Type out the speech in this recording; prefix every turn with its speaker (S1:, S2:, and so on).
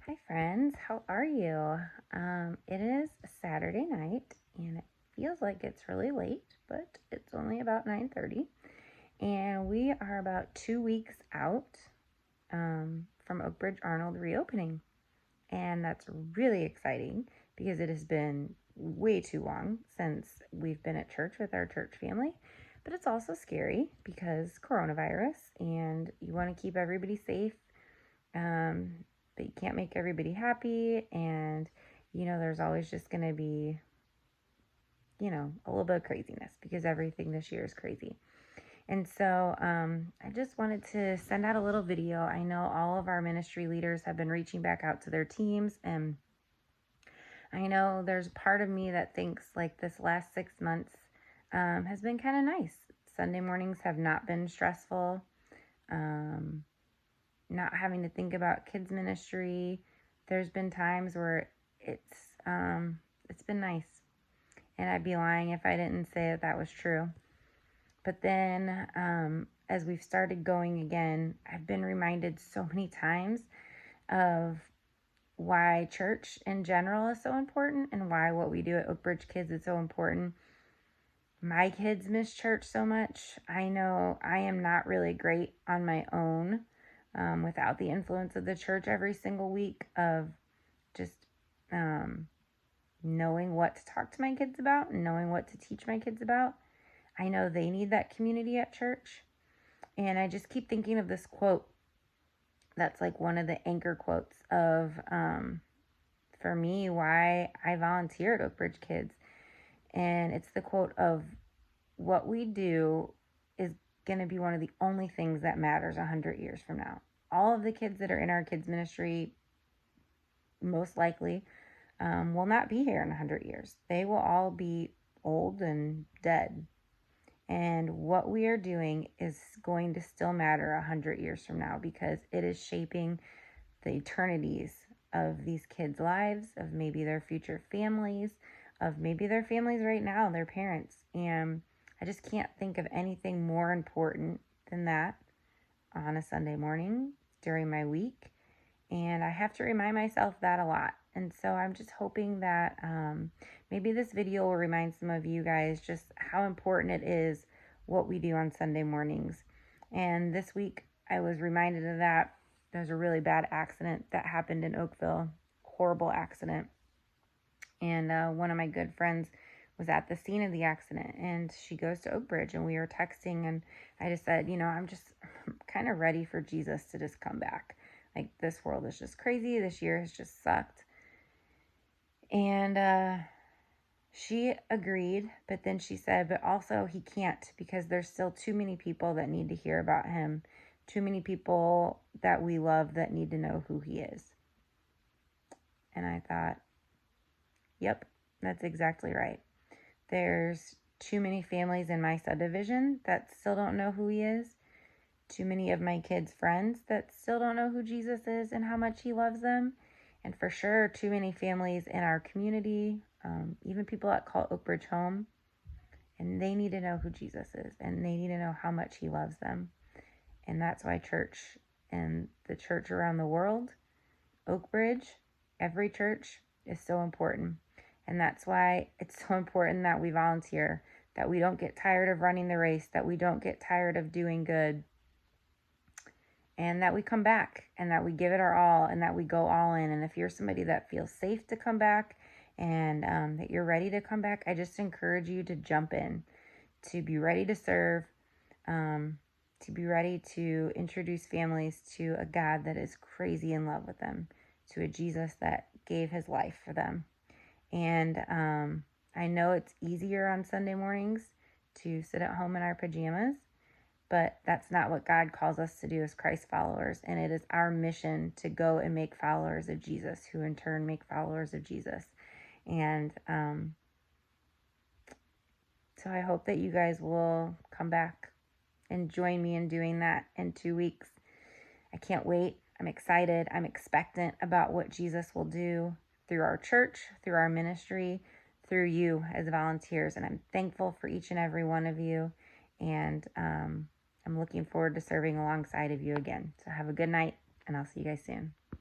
S1: Hi friends, how are you? It is Saturday night and it feels like it's really late, but it's only about 9:30 and we are about 2 weeks out from Oakbridge Arnold reopening. And that's really exciting because it has been way too long since we've been at church with our church family. But it's also scary because coronavirus and you want to keep everybody safe, um, but you can't make everybody happy. And, there's always just going to be, a little bit of craziness because everything this year is crazy. And so I just wanted to send out a little video. I know all of our ministry leaders have been reaching back out to their teams. And I know there's part of me that thinks like this last 6 months has been kind of nice. Sunday mornings have not been stressful. Not having to think about kids ministry. There's been times where it's been nice, and I'd be lying if I didn't say that was true. But then as we've started going again, I've been reminded so many times of why church in general is so important and why what we do at Oakbridge Kids is so important. My kids miss church so much. I know I am not really great on my own without the influence of the church every single week of just knowing what to talk to my kids about and knowing what to teach my kids about. I know they need that community at church. And I just keep thinking of this quote that's like one of the anchor quotes of, for me, why I volunteer at Oakbridge Kids. And it's the quote of, what we do is going to be one of the only things that matters 100 years from now. All of the kids that are in our kids ministry, most likely, will not be here in 100 years. They will all be old and dead. And what we are doing is going to still matter 100 years from now because it is shaping the eternities of these kids' lives, of maybe their future families, of maybe their families right now, their parents. And I just can't think of anything more important than that on a Sunday morning during my week. And I have to remind myself that a lot. And so I'm just hoping that maybe this video will remind some of you guys just how important it is what we do on Sunday mornings. And this week I was reminded of that. There's a really bad accident that happened in Oakville, horrible accident. And one of my good friends was at the scene of the accident, and she goes to Oakbridge, and we were texting, and I just said, I'm just kind of ready for Jesus to just come back. Like, this world is just crazy. This year has just sucked. And she agreed, but then she said, but also he can't because there's still too many people that need to hear about him. Too many people that we love that need to know who he is. And I thought, yep, that's exactly right. There's too many families in my subdivision that still don't know who he is. Too many of my kids' friends that still don't know who Jesus is and how much he loves them. And for sure, too many families in our community, even people that call Oakbridge home, and they need to know who Jesus is and they need to know how much he loves them. And that's why church and the church around the world, Oakbridge, every church is so important. And that's why it's so important that we volunteer, that we don't get tired of running the race, that we don't get tired of doing good, and that we come back and that we give it our all and that we go all in. And if you're somebody that feels safe to come back and that you're ready to come back, I just encourage you to jump in, to be ready to serve, to be ready to introduce families to a God that is crazy in love with them, to a Jesus that gave his life for them. And I know it's easier on Sunday mornings to sit at home in our pajamas, but that's not what God calls us to do as Christ followers. And it is our mission to go and make followers of Jesus, who in turn make followers of Jesus. And so I hope that you guys will come back and join me in doing that in 2 weeks. I can't wait. I'm excited. I'm expectant about what Jesus will do through our church, through our ministry, through you as volunteers. And I'm thankful for each and every one of you. And I'm looking forward to serving alongside of you again. So have a good night, and I'll see you guys soon.